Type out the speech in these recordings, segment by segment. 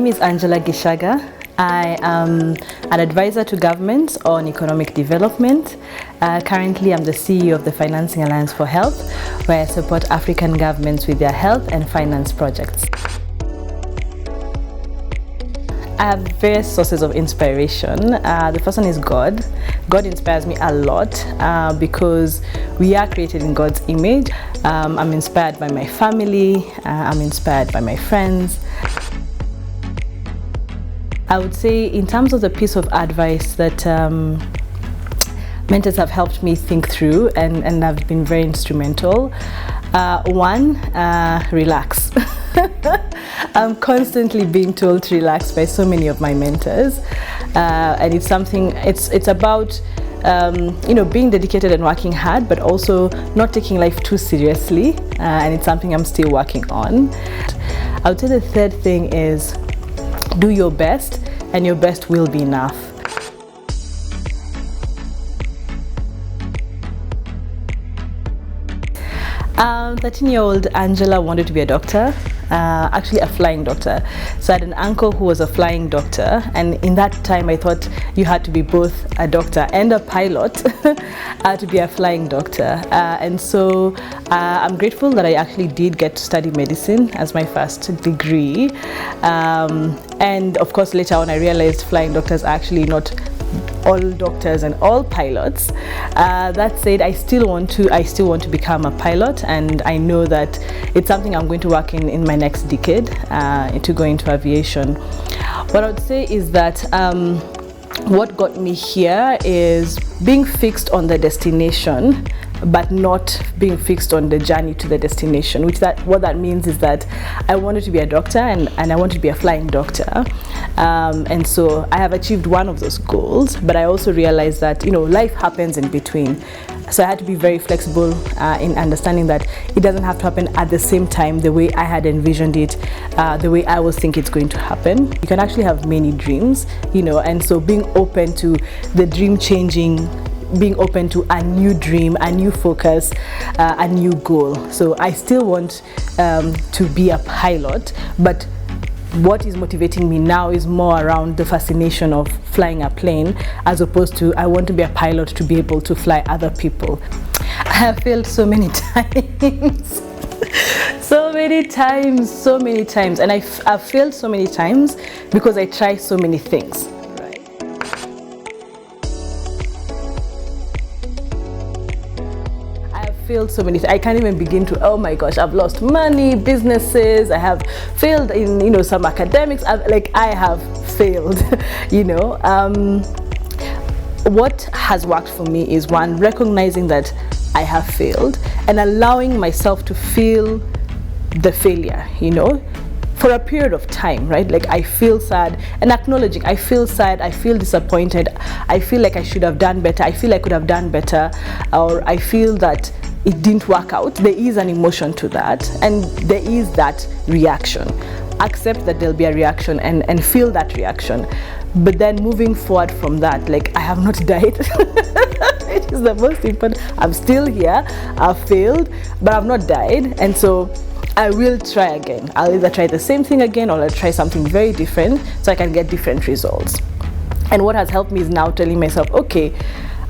name is Gichaga. I am an advisor to governments on economic development. Currently, I'm the CEO of the Financing Alliance for Health, where I support African governments with their health and finance projects. I have various sources of inspiration. The first one is God. God inspires me a lot because we are created in God's image. I'm inspired by my family. I'm inspired by my friends. I would say, in terms of the piece of advice that mentors have helped me think through and have been very instrumental. One, relax. I'm constantly being told to relax by so many of my mentors, and it's something. It's about being dedicated and working hard, but also not taking life too seriously, and it's something I'm still working on. I would say the third thing is do your best, and your best will be enough. 13-year-old Angela wanted to be a doctor, actually a flying doctor. So I had an uncle who was a flying doctor, and in that time I thought you had to be both a doctor and a pilot to be a flying doctor. And so I'm grateful that I actually did get to study medicine as my first degree. And of course later on I realized flying doctors are actually not all doctors and all pilots. That said, I still want to become a pilot, and I know that it's something I'm going to work in my next decade to go into aviation. What I would say is that what got me here is being fixed on the destination, but not being fixed on the journey to the destination. What that means is that I wanted to be a doctor and I wanted to be a flying doctor, and so I have achieved one of those goals. But I also realized that life happens in between, so I had to be very flexible in understanding that it doesn't have to happen at the same time the way I had envisioned it, the way I was thinking it's going to happen. You can actually have many dreams, and so being open to the dream changing, being open to a new dream, a new focus, a new goal. So I still want to be a pilot, but what is motivating me now is more around the fascination of flying a plane, as opposed to I want to be a pilot to be able to fly other people. I have failed so many times. so many times, and I've failed so many times because I try so many things. Failed so many. I can't even begin to. Oh my gosh! I've lost money, businesses. I have failed in some academics. I have failed. What has worked for me is one, recognizing that I have failed and allowing myself to feel the failure. For a period of time, right? Like I feel sad, and acknowledging I feel sad, I feel disappointed, I feel like I should have done better, I feel I could have done better, or I feel that it didn't work out. There is an emotion to that, and there is that reaction. Accept that there'll be a reaction and feel that reaction. But then moving forward from that, like I have not died. It is the most important. I'm still here, I've failed, but I've not died, and so I will try again. I'll either try the same thing again or I'll try something very different so I can get different results. And what has helped me is now telling myself, okay,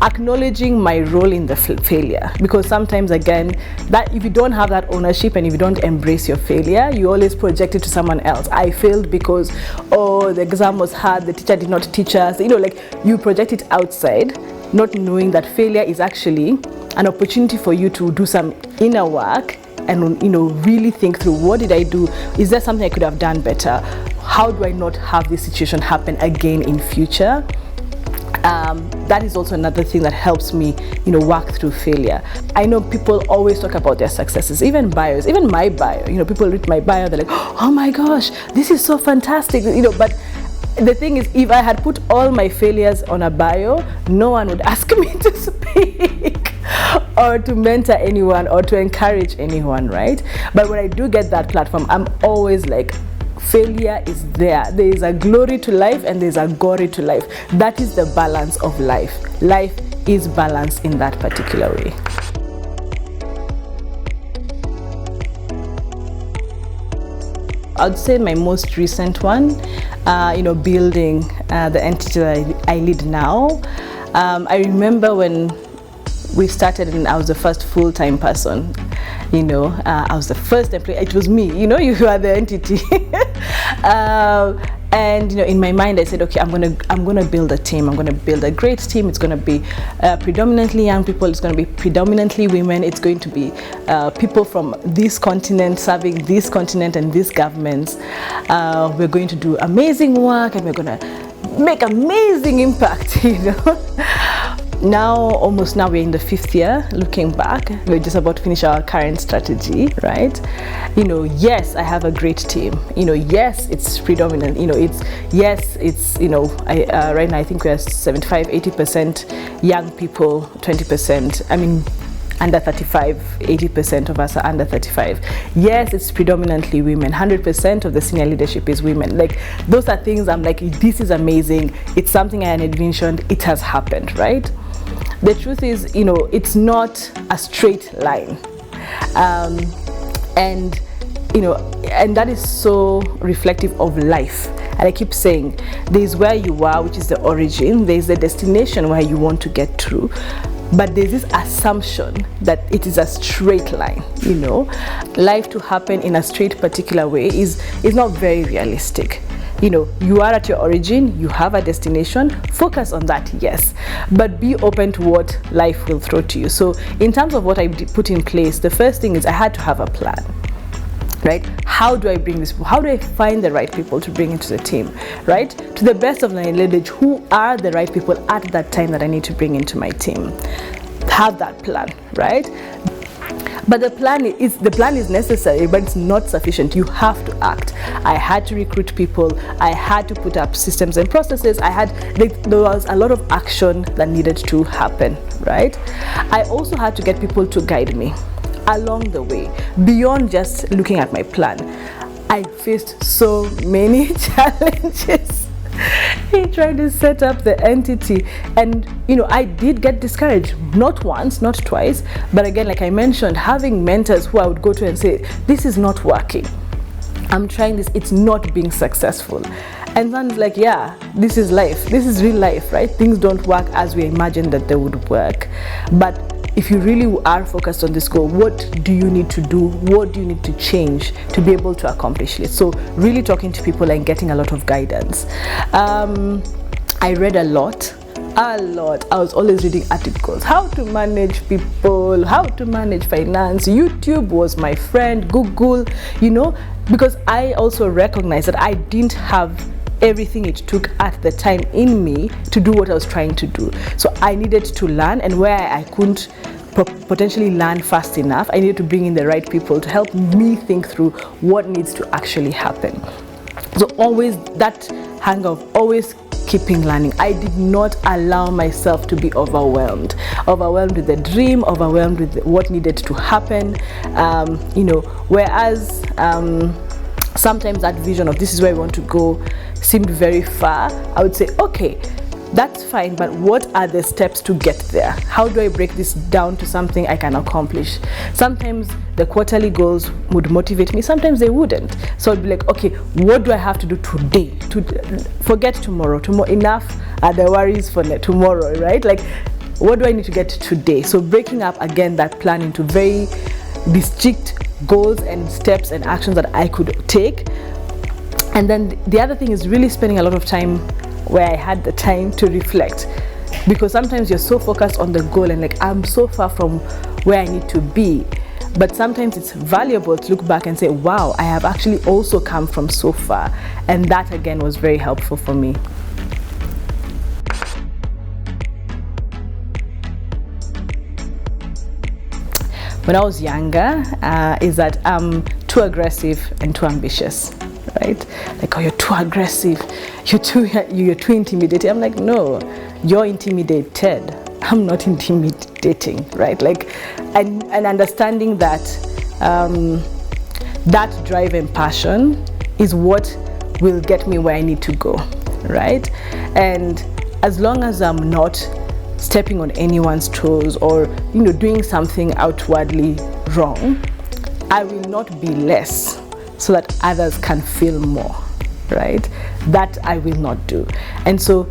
acknowledging my role in the failure, because sometimes again that if you don't have that ownership and if you don't embrace your failure, you always project it to someone else. I failed because the exam was hard, the teacher did not teach us, you project it outside, not knowing that failure is actually an opportunity for you to do some inner work and really think through, what did I do? Is there something I could have done better? How do I not have this situation happen again in future? That is also another thing that helps me work through failure. I know people always talk about their successes, even bios, even my bio. People read my bio, they're like, oh my gosh, this is so fantastic, but the thing is, if I had put all my failures on a bio, no one would ask me to speak or to mentor anyone or to encourage anyone, right? But when I do get that platform, I'm always like, failure is there. There is a glory to life and there's a glory to life. That is the balance of life. Life is balanced in that particular way. I'd say my most recent one, building the entity that I lead now. I remember when we started and I was the first full-time person. I was the first employee. It was me. You are the entity. And in my mind, I said, okay, I'm gonna build a team. I'm gonna build a great team. It's gonna be predominantly young people. It's gonna be predominantly women. It's going to be people from this continent serving this continent and these governments. We're going to do amazing work, and we're gonna make amazing impact. Now we're in the 5th year. Looking back, we're just about to finish our current strategy, right? Yes, I have a great team. Yes, it's predominant. Right now I think we're 75-80% young people, 20%. Under 35, 80% of us are under 35. Yes, it's predominantly women. 100% of the senior leadership is women. Like, those are things I'm like, this is amazing. It's something I had envisioned. It has happened, right? The truth is, it's not a straight line. And that is so reflective of life. And I keep saying, there's where you are, which is the origin. There's the destination where you want to get to. But there's this assumption that it is a straight line. Life to happen in a straight particular way is not very realistic. You are at your origin, you have a destination, focus on that, yes, but be open to what life will throw to you. So in terms of what I put in place, the first thing is I had to have a plan, right? How do I bring this? How do I find the right people to bring into the team, right? To the best of my knowledge, who are the right people at that time that I need to bring into my team? Have that plan, right? But the plan is necessary, but it's not sufficient. You have to act. I had to recruit people. I had to put up systems and processes. There was a lot of action that needed to happen, right? I also had to get people to guide me along the way, beyond just looking at my plan. I faced so many challenges in trying to set up the entity, and I did get discouraged, not once, not twice, but again, like I mentioned, having mentors who I would go to and say, this is not working, I'm trying this, it's not being successful. And then it's like, yeah, this is life, this is real life, right? Things don't work as we imagined that they would work. But if you really are focused on this goal, what do you need to do? What do you need to change to be able to accomplish it? So really talking to people and getting a lot of guidance. I read a lot. I was always reading articles, how to manage people, how to manage finance. YouTube was my friend, Google, because I also recognized that I didn't have everything it took at the time in me to do what I was trying to do. So I needed to learn, and where I couldn't potentially learn fast enough, I needed to bring in the right people to help me think through what needs to actually happen. So always that hunger of always keeping learning. I did not allow myself to be overwhelmed with the dream, overwhelmed with what needed to happen, whereas sometimes that vision of this is where we want to go seemed very far. I would say, okay, that's fine, but what are the steps to get there? How do I break this down to something I can accomplish? Sometimes the quarterly goals would motivate me, sometimes they wouldn't. So I'd be like, okay, what do I have to do today? Forget tomorrow. Enough are the worries for tomorrow, right? Like, what do I need to get today? So breaking up again that plan into very distinct goals and steps and actions that I could take. And then the other thing is really spending a lot of time where I had the time to reflect, because sometimes you're so focused on the goal and like, I'm so far from where I need to be. But sometimes it's valuable to look back and say, wow, I have actually also come from so far. And that again was very helpful for me. When I was younger, is that I'm too aggressive and too ambitious, right? Like, oh, you're too aggressive, you're too intimidating. I'm like, no, you're intimidated. I'm not intimidating, right? Like, and understanding that that drive and passion is what will get me where I need to go, right? And as long as I'm not stepping on anyone's toes or doing something outwardly wrong, I will not be less so that others can feel more, right? That I will not do. And so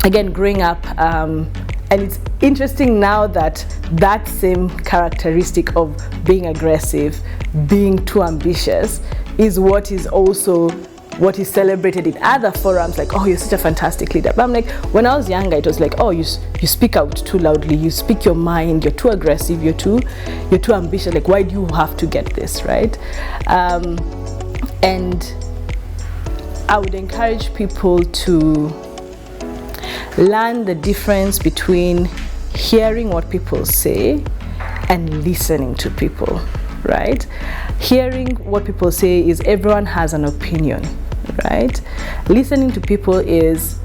again, growing up, and it's interesting now that that same characteristic of being aggressive, being too ambitious, is what is celebrated in other forums, like, oh, you're such a fantastic leader. But I'm like, when I was younger, it was like, oh, you speak out too loudly, you speak your mind, you're too aggressive, you're too ambitious, like, why do you have to get this, right? And I would encourage people to learn the difference between hearing what people say and listening to people, right? Hearing what people say is everyone has an opinion, right? Listening to people is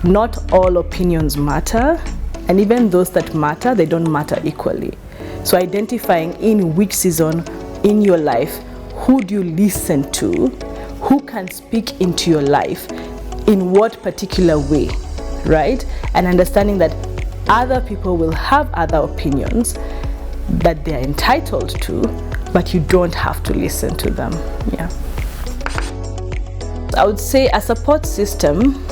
not all opinions matter, and even those that matter, they don't matter equally. So identifying in which season in your life, who do you listen to, who can speak into your life, in what particular way, right? And understanding that other people will have other opinions that they're entitled to, but you don't have to listen to them. Yeah. I would say a support system,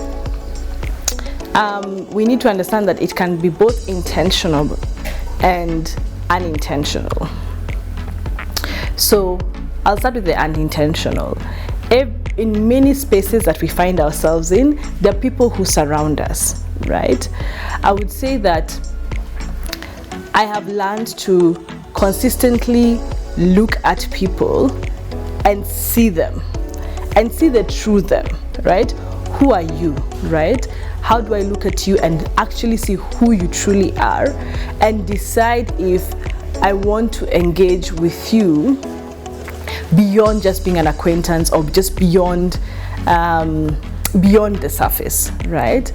we need to understand that it can be both intentional and unintentional. So I'll start with the unintentional. In many spaces that we find ourselves in, there are people who surround us, right? I would say that I have learned to consistently look at people and see them and see the true them, right? Who are you, right? How do I look at you and actually see who you truly are and decide if I want to engage with you beyond just being an acquaintance or just beyond the surface, right?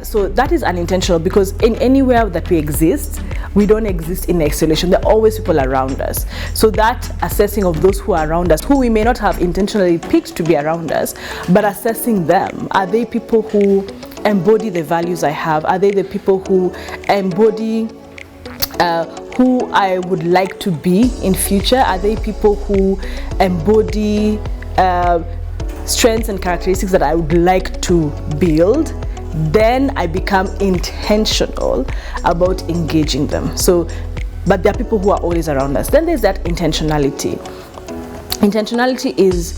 So that is unintentional, because in anywhere that we exist, we don't exist in isolation. There are always people around us. So that assessing of those who are around us, who we may not have intentionally picked to be around us, but assessing them. Are they people who embody the values I have? Are they the people who embody who I would like to be in future? Are they people who embody strengths and characteristics that I would like to build? Then I become intentional about engaging them. So, but there are people who are always around us. Then there's that intentionality. Intentionality is,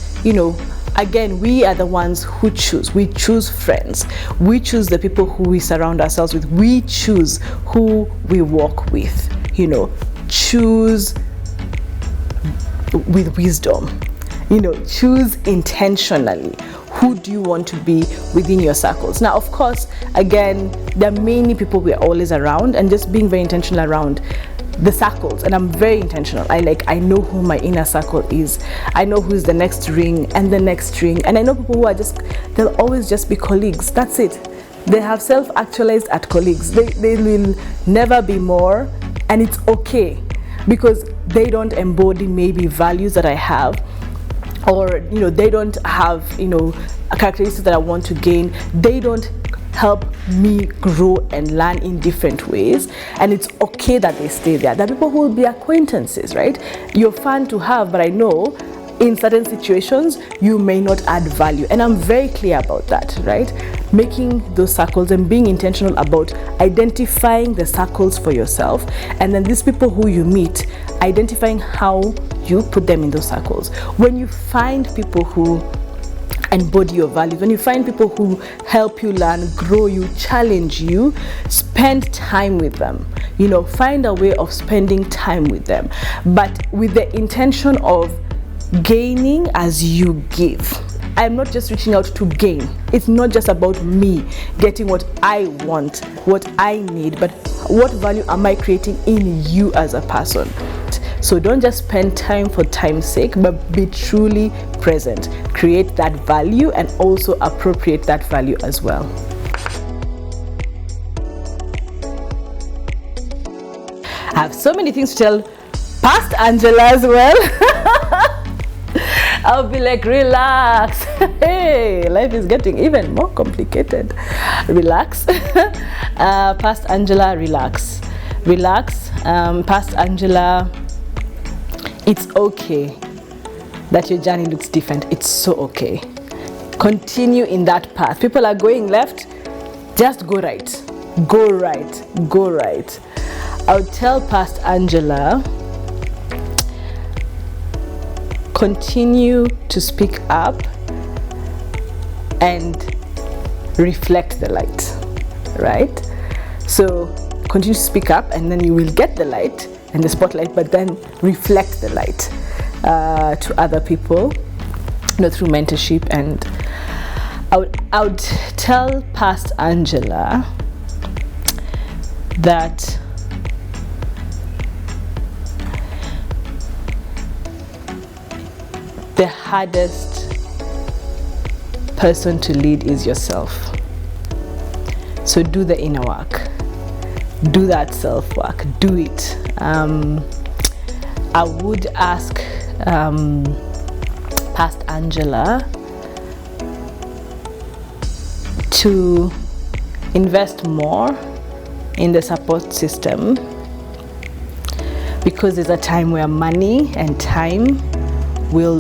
again, we are the ones who choose. We choose friends. We choose the people who we surround ourselves with. We choose who we walk with. Choose with wisdom. Choose intentionally. Who do you want to be within your circles? Now, of course, again, there are many people we are always around, and just being very intentional around the circles. And I'm very intentional. I know who my inner circle is. I know who's the next ring and the next ring. And I know people who are they'll always just be colleagues. That's it. They have self-actualized at colleagues. They will never be more, and it's okay, because they don't embody maybe values that I have, or they don't have characteristics that I want to gain. They don't help me grow and learn in different ways, and it's okay that they stay there. There are people who will be acquaintances, right? You're fun to have, but I know in certain situations you may not add value, and I'm very clear about that, right? Making those circles and being intentional about identifying the circles for yourself, and then these people who you meet, identifying how you put them in those circles. When you find people who embody your values, when you find people who help you learn, grow you, challenge you, spend time with them. Find a way of spending time with them, but with the intention of gaining as you give. I'm not just reaching out to gain. It's not just about me getting what I want, what I need, but what value am I creating in you as a person? So don't just spend time for time's sake, but be truly present. Create that value and also appropriate that value as well. I have so many things to tell past Angela as well. I'll be like, relax. Hey, life is getting even more complicated. Relax. Past Angela, relax. Relax. Past Angela, it's okay that your journey looks different. It's so okay. Continue in that path. People are going left, just go right. Go right. Go right. I would tell past Angela, continue to speak up and reflect the light, right? So continue to speak up, and then you will get the light and the spotlight, but then reflect the light to other people, through mentorship. And I would tell past Angela that the hardest person to lead is yourself. So do the inner work. Do that self-work. Do it. I would ask past Angela to invest more in the support system, because there's a time where money and time will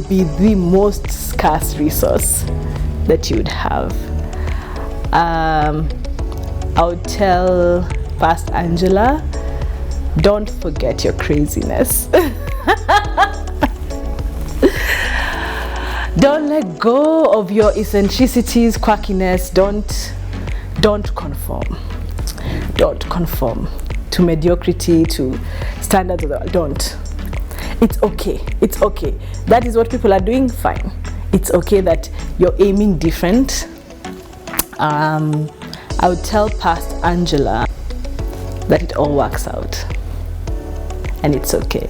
be the most scarce resource that you would have. I would tell past Angela, don't forget your craziness. Don't let go of your eccentricities, quirkiness. Don't conform. Don't conform to mediocrity, to standards of the world. Don't. It's okay. It's okay. That is what people are doing. Fine. It's okay that you're aiming different. I would tell past Angela that it all works out, and it's okay.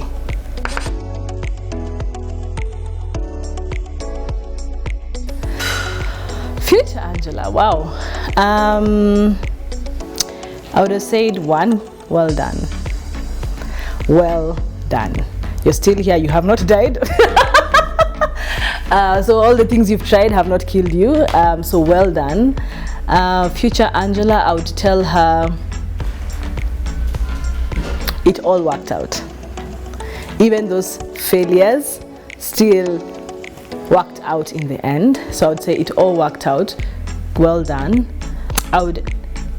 Future Angela, wow. I would have said, 1, well done. Well done. You're still here, you have not died. So all the things you've tried have not killed you, so well done. Future Angela, I would tell her it all worked out. Even those failures still worked out in the end. So I would say it all worked out. Well done. I would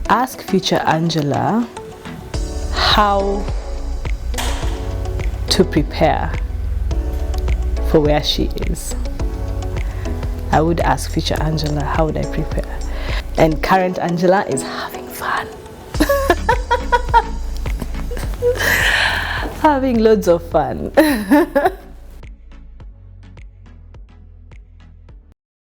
ask future Angela how to prepare for where she is. I would ask future Angela, how would I prepare? And current Angela is having fun. Having loads of fun.